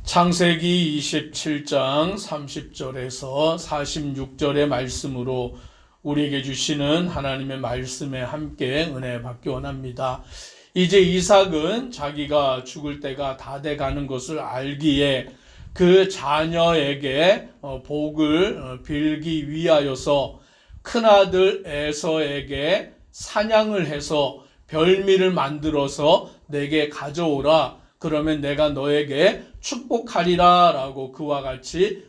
창세기 27장 30절에서 46절의 말씀으로 우리에게 주시는 하나님의 말씀에 함께 은혜 받기 원합니다. 이제 이삭은 자기가 죽을 때가 다 돼가는 것을 알기에 그 자녀에게 복을 빌기 위하여서 큰아들 에서에게 사냥을 해서 별미를 만들어서 내게 가져오라. 그러면 내가 너에게 축복하리라 라고 그와 같이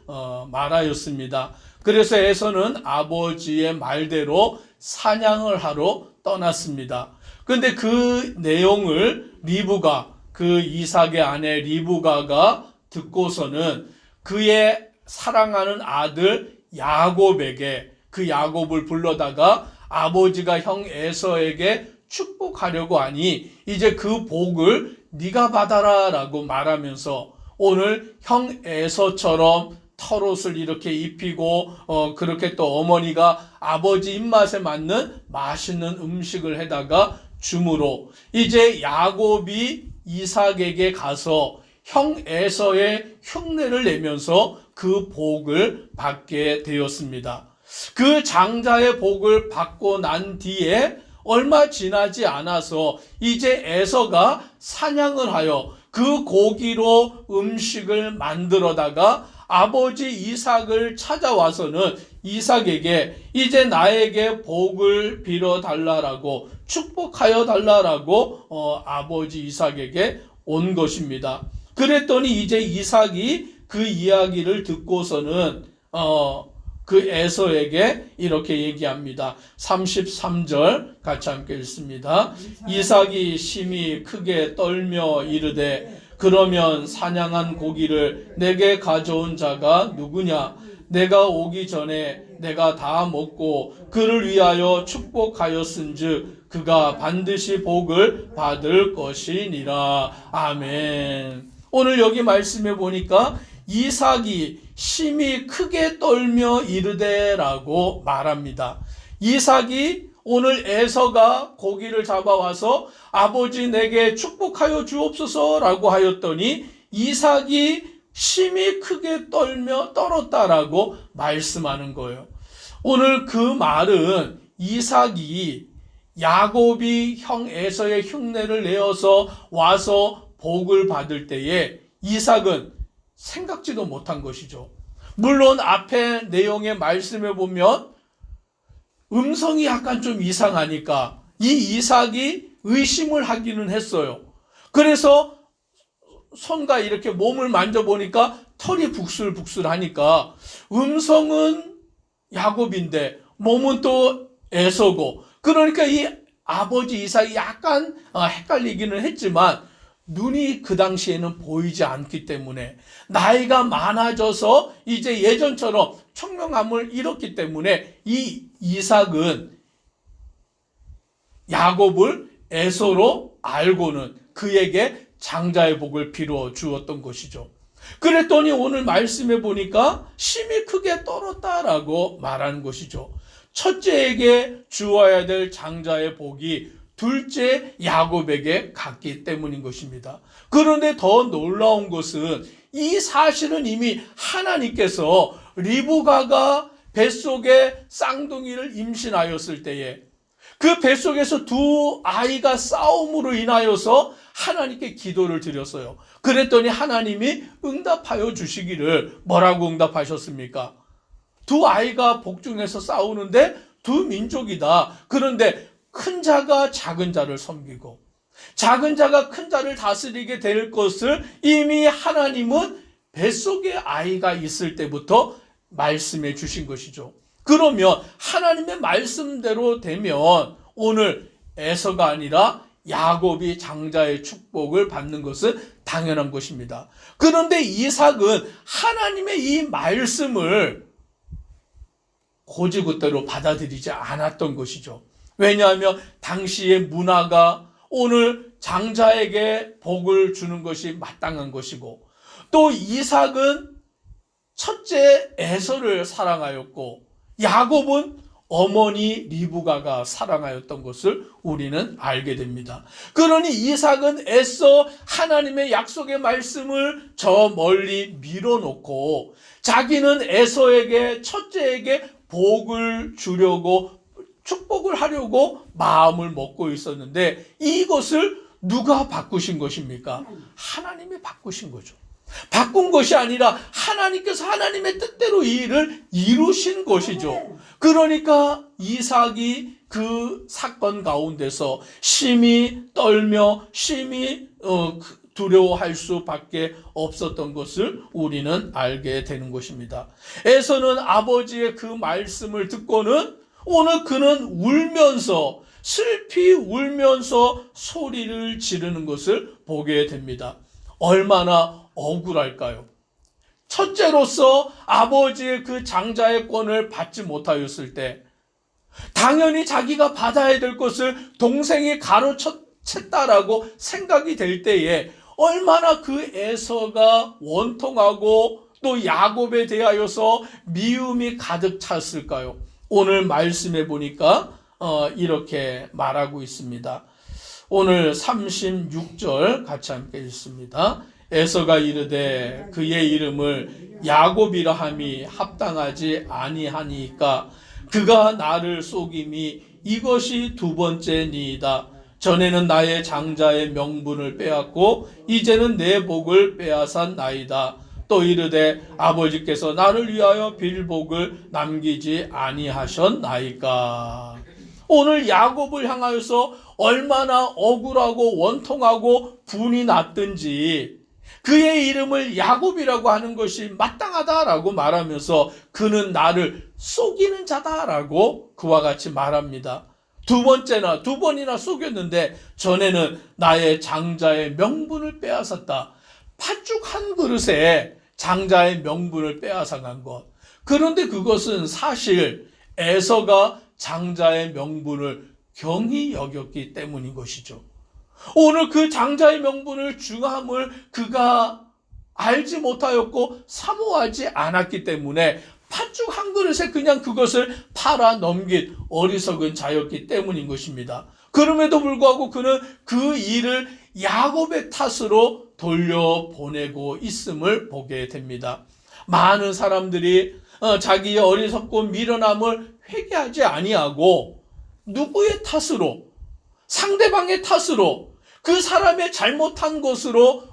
말하였습니다. 그래서 에서는 아버지의 말대로 사냥을 하러 떠났습니다. 그런데 그 내용을 리브가, 그 이삭의 아내 리브가가 듣고서는 그의 사랑하는 아들 야곱에게, 그 야곱을 불러다가 아버지가 형 에서에게 축복하려고 하니 이제 그 복을 네가 받아라 라고 말하면서 오늘 형 에서처럼 털옷을 이렇게 입히고 그렇게 또 어머니가 아버지 입맛에 맞는 맛있는 음식을 해다가 주므로 이제 야곱이 이삭에게 가서 형 에서의 흉내를 내면서 그 복을 받게 되었습니다. 그 장자의 복을 받고 난 뒤에 얼마 지나지 않아서 이제 에서가 사냥을 하여 그 고기로 음식을 만들어다가 아버지 이삭을 찾아와서는 이삭에게 이제 나에게 복을 빌어 달라라고 축복하여 달라라고 아버지 이삭에게 온 것입니다. 그랬더니 이제 이삭이 그 이야기를 듣고서는 그 에서에게 이렇게 얘기합니다. 33절 같이 함께 읽습니다. 이삭이 심히 크게 떨며 이르되 그러면 사냥한 고기를 내게 가져온 자가 누구냐? 내가 오기 전에 내가 다 먹고 그를 위하여 축복하였은즉 그가 반드시 복을 받을 것이니라. 아멘. 오늘 여기 말씀해 보니까 이삭이 심히 크게 떨며 이르되라고 말합니다. 이삭이 오늘 에서가 고기를 잡아와서 아버지 내게 축복하여 주옵소서라고 하였더니 이삭이 심히 크게 떨었다라고 말씀하는 거예요. 오늘 그 말은 이삭이 야곱이 형 에서의 흉내를 내어서 와서 복을 받을 때에 이삭은 생각지도 못한 것이죠. 물론 앞에 내용의 말씀에 보면 음성이 약간 좀 이상하니까 이 이삭이 의심을 하기는 했어요. 그래서 손과 이렇게 몸을 만져보니까 털이 북슬북슬하니까 음성은 야곱인데 몸은 또 에서고, 그러니까 이 아버지 이삭이 약간 헷갈리기는 했지만 눈이 그 당시에는 보이지 않기 때문에 나이가 많아져서 이제 예전처럼 청명함을 잃었기 때문에 이 이삭은 야곱을 에서로 알고는 그에게 장자의 복을 빌어 주었던 것이죠. 그랬더니 오늘 말씀해 보니까 심히 크게 떨었다라고 말하는 것이죠. 첫째에게 주어야 될 장자의 복이 둘째 야곱에게 갔기 때문인 것입니다. 그런데 더 놀라운 것은 이 사실은 이미 하나님께서 리브가가 뱃속에 쌍둥이를 임신하였을 때에 그 뱃속에서 두 아이가 싸움으로 인하여서 하나님께 기도를 드렸어요. 그랬더니 하나님이 응답하여 주시기를 뭐라고 응답하셨습니까? 두 아이가 복중에서 싸우는데 두 민족이다. 그런데 큰 자가 작은 자를 섬기고 작은 자가 큰 자를 다스리게 될 것을 이미 하나님은 뱃속에 아이가 있을 때부터 말씀해 주신 것이죠. 그러면 하나님의 말씀대로 되면 오늘 에서가 아니라 야곱이 장자의 축복을 받는 것은 당연한 것입니다. 그런데 이삭은 하나님의 이 말씀을 고지고대로 받아들이지 않았던 것이죠. 왜냐하면 당시의 문화가 오늘 장자에게 복을 주는 것이 마땅한 것이고, 또 이삭은 첫째 에서를 사랑하였고 야곱은 어머니 리브가가 사랑하였던 것을 우리는 알게 됩니다. 그러니 이삭은 애써 하나님의 약속의 말씀을 저 멀리 밀어놓고 자기는 에서에게, 첫째에게 복을 주려고, 축복을 하려고 마음을 먹고 있었는데 이것을 누가 바꾸신 것입니까? 하나님이 바꾸신 거죠. 바꾼 것이 아니라 하나님께서 하나님의 뜻대로 이 일을 이루신 것이죠. 그러니까 이삭이 그 사건 가운데서 심히 떨며 심히 두려워할 수밖에 없었던 것을 우리는 알게 되는 것입니다. 에서는 아버지의 그 말씀을 듣고는 오늘 그는 울면서, 슬피 울면서 소리를 지르는 것을 보게 됩니다. 얼마나 억울할까요? 첫째로서 아버지의 그 장자의 권을 받지 못하였을 때 당연히 자기가 받아야 될 것을 동생이 가로챘다라고 생각이 될 때에 얼마나 그 에서가 원통하고 또 야곱에 대하여서 미움이 가득 찼을까요? 오늘 말씀해 보니까 이렇게 말하고 있습니다. 오늘 36절 같이 함께 읽습니다. 에서가 이르되 그의 이름을 야곱이라 함이 합당하지 아니하니까 그가 나를 속임이 이것이 두 번째니이다. 전에는 나의 장자의 명분을 빼앗고 이제는 내 복을 빼앗았나이다. 또 이르되 아버지께서 나를 위하여 빌 복을 남기지 아니하셨나이까. 오늘 야곱을 향하여서 얼마나 억울하고 원통하고 분이 났든지 그의 이름을 야곱이라고 하는 것이 마땅하다라고 말하면서 그는 나를 속이는 자다라고 그와 같이 말합니다. 두 번이나 속였는데 전에는 나의 장자의 명분을 빼앗았다. 팥죽 한 그릇에 장자의 명분을 빼앗아간 것. 그런데 그것은 사실 에서가 장자의 명분을 경히 여겼기 때문인 것이죠. 오늘 그 장자의 명분을 중함을 그가 알지 못하였고 사모하지 않았기 때문에 팥죽 한 그릇에 그냥 그것을 팔아 넘긴 어리석은 자였기 때문인 것입니다. 그럼에도 불구하고 그는 그 일을 야곱의 탓으로 돌려보내고 있음을 보게 됩니다. 많은 사람들이 자기의 어리석고 미련함을 회개하지 아니하고 누구의 탓으로, 상대방의 탓으로, 그 사람의 잘못한 것으로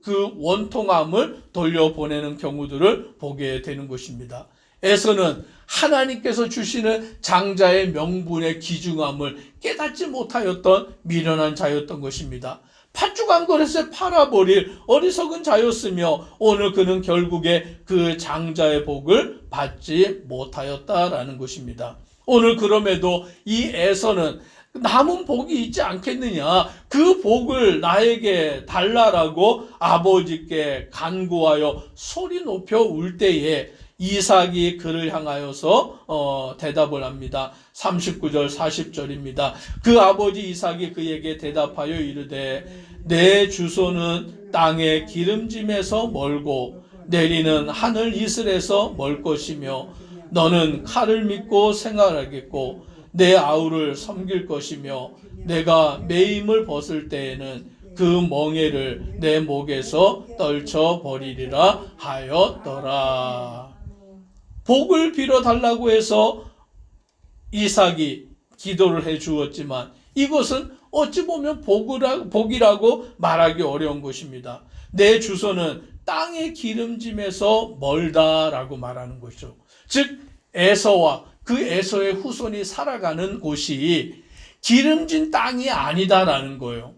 그 원통함을 돌려보내는 경우들을 보게 되는 것입니다. 에서는 하나님께서 주시는 장자의 명분의 귀중함을 깨닫지 못하였던 미련한 자였던 것입니다. 팥죽 한 그릇에 팔아버릴 어리석은 자였으며 오늘 그는 결국에 그 장자의 복을 받지 못하였다라는 것입니다. 오늘 그럼에도 이 에서는 남은 복이 있지 않겠느냐, 그 복을 나에게 달라라고 아버지께 간구하여 소리 높여 울 때에 이삭이 그를 향하여서 대답을 합니다. 39절 40절입니다. 그 아버지 이삭이 그에게 대답하여 이르되 내 주소는 땅의 기름짐에서 멀고 내리는 하늘 이슬에서 멀 것이며 너는 칼을 믿고 생활하겠고 내 아우를 섬길 것이며 내가 매임을 벗을 때에는 그 멍에를 내 목에서 떨쳐버리리라 하였더라. 복을 빌어달라고 해서 이삭이 기도를 해 주었지만 이것은 어찌 보면 복이라고 말하기 어려운 것입니다. 내 주소는 땅의 기름짐에서 멀다라고 말하는 것이죠. 즉 에서와 그 에서의 후손이 살아가는 곳이 기름진 땅이 아니다라는 거예요.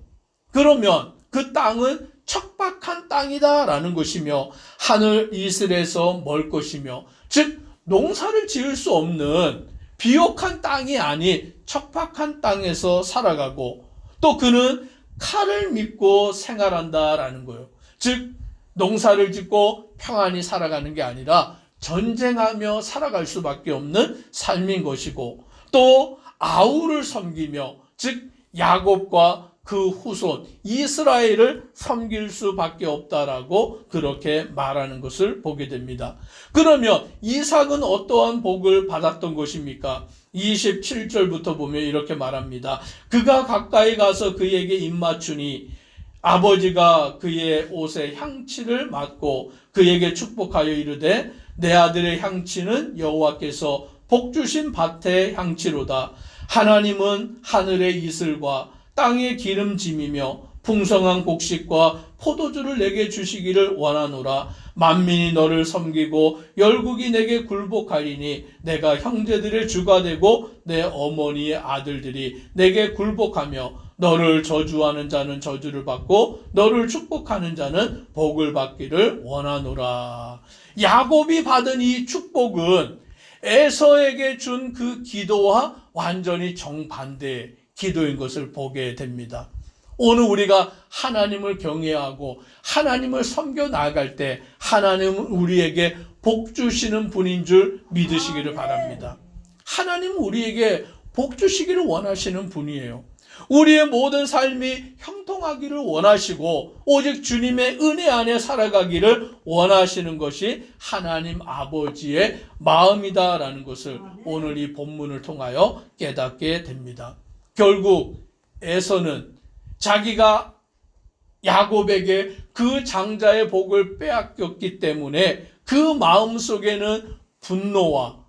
그러면 그 땅은 척박한 땅이다라는 것이며 하늘 이슬에서 멀 것이며 즉 농사를 지을 수 없는 비옥한 땅이 아닌 척박한 땅에서 살아가고 또 그는 칼을 믿고 생활한다라는 거예요. 즉 농사를 짓고 평안히 살아가는 게 아니라 전쟁하며 살아갈 수밖에 없는 삶인 것이고 또 아우를 섬기며 즉 야곱과 그 후손 이스라엘을 섬길 수밖에 없다라고 그렇게 말하는 것을 보게 됩니다. 그러면 이삭은 어떠한 복을 받았던 것입니까? 27절부터 보면 이렇게 말합니다. 그가 가까이 가서 그에게 입맞추니 아버지가 그의 옷에 향치를 맡고 그에게 축복하여 이르되 내 아들의 향치는 여호와께서 복 주신 밭의 향치로다. 하나님은 하늘의 이슬과 땅의 기름짐이며 풍성한 곡식과 포도주를 내게 주시기를 원하노라. 만민이 너를 섬기고 열국이 내게 굴복하리니 내가 형제들의 주가 되고 내 어머니의 아들들이 내게 굴복하며 너를 저주하는 자는 저주를 받고 너를 축복하는 자는 복을 받기를 원하노라. 야곱이 받은 이 축복은 에서에게 준 그 기도와 완전히 정반대의 기도인 것을 보게 됩니다. 오늘 우리가 하나님을 경외하고 하나님을 섬겨 나아갈 때 하나님은 우리에게 복 주시는 분인 줄 믿으시기를 바랍니다. 하나님은 우리에게 복 주시기를 원하시는 분이에요. 우리의 모든 삶이 형통하기를 원하시고 오직 주님의 은혜 안에 살아가기를 원하시는 것이 하나님 아버지의 마음이다라는 것을 오늘 이 본문을 통하여 깨닫게 됩니다. 결국 에서는 자기가 야곱에게 그 장자의 복을 빼앗겼기 때문에 그 마음속에는 분노와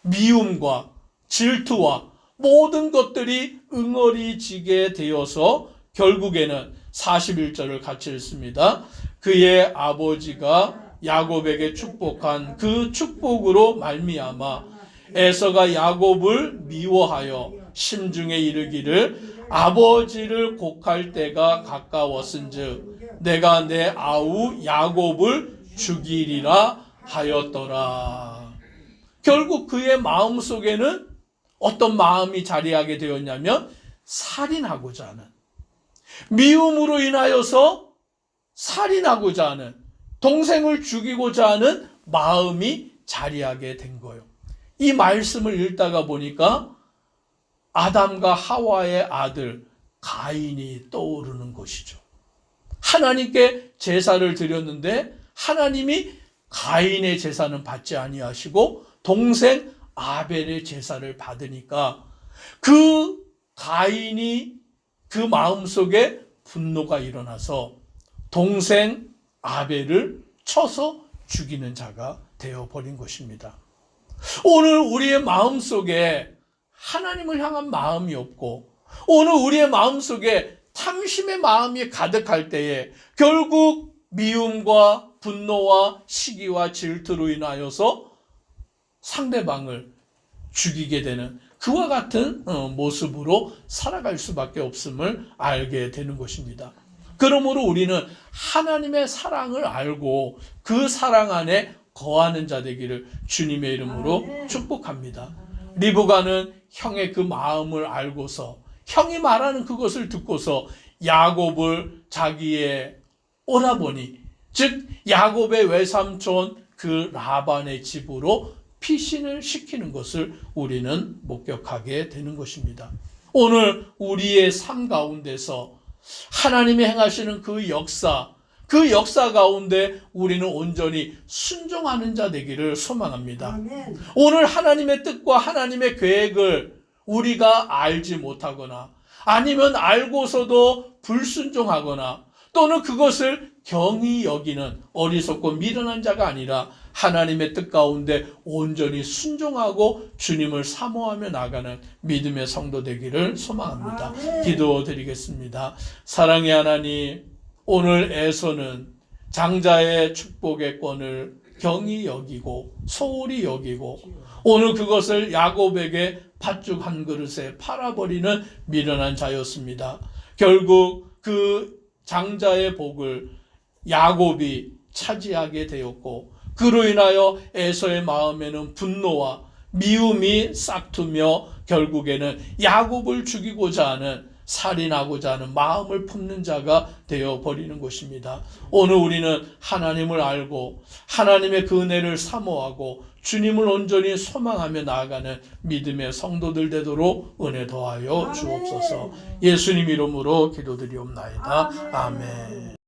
미움과 질투와 모든 것들이 응어리지게 되어서 결국에는 41절을 같이 읽습니다. 그의 아버지가 야곱에게 축복한 그 축복으로 말미암아 에서가 야곱을 미워하여 심중에 이르기를 아버지를 곡할 때가 가까웠은즉 내가 내 아우 야곱을 죽이리라 하였더라. 결국 그의 마음속에는 어떤 마음이 자리하게 되었냐면 살인하고자 하는, 미움으로 인하여서 살인하고자 하는, 동생을 죽이고자 하는 마음이 자리하게 된 거예요. 이 말씀을 읽다가 보니까 아담과 하와의 아들 가인이 떠오르는 것이죠. 하나님께 제사를 드렸는데 하나님이 가인의 제사는 받지 아니하시고 동생 아벨의 제사를 받으니까 그 가인이 그 마음속에 분노가 일어나서 동생 아벨을 쳐서 죽이는 자가 되어버린 것입니다. 오늘 우리의 마음속에 하나님을 향한 마음이 없고 오늘 우리의 마음속에 탐심의 마음이 가득할 때에 결국 미움과 분노와 시기와 질투로 인하여서 상대방을 죽이게 되는 그와 같은 모습으로 살아갈 수밖에 없음을 알게 되는 것입니다. 그러므로 우리는 하나님의 사랑을 알고 그 사랑 안에 거하는 자 되기를 주님의 이름으로 축복합니다. 리브가는 형의 그 마음을 알고서 형이 말하는 그것을 듣고서 야곱을 자기의 오라버니, 즉 야곱의 외삼촌 그 라반의 집으로 피신을 시키는 것을 우리는 목격하게 되는 것입니다. 오늘 우리의 삶 가운데서 하나님이 행하시는 그 역사 가운데 우리는 온전히 순종하는 자 되기를 소망합니다. 아멘. 오늘 하나님의 뜻과 하나님의 계획을 우리가 알지 못하거나 아니면 알고서도 불순종하거나 또는 그것을 경히 여기는 어리석고 미련한 자가 아니라 하나님의 뜻 가운데 온전히 순종하고 주님을 사모하며 나가는 믿음의 성도 되기를 소망합니다. 기도드리겠습니다. 사랑의 하나님, 오늘 에서는 장자의 축복의 권을 경히 여기고 소홀히 여기고 오늘 그것을 야곱에게 팥죽 한 그릇에 팔아버리는 미련한 자였습니다. 결국 그 장자의 복을 야곱이 차지하게 되었고 그로 인하여 에서의 마음에는 분노와 미움이 싹트며 결국에는 야곱을 죽이고자 하는 살인하고자 하는 마음을 품는 자가 되어버리는 것입니다. 오늘 우리는 하나님을 알고 하나님의 그 은혜를 사모하고 주님을 온전히 소망하며 나아가는 믿음의 성도들 되도록 은혜 더하여 주옵소서. 예수님 이름으로 기도드리옵나이다. 아멘.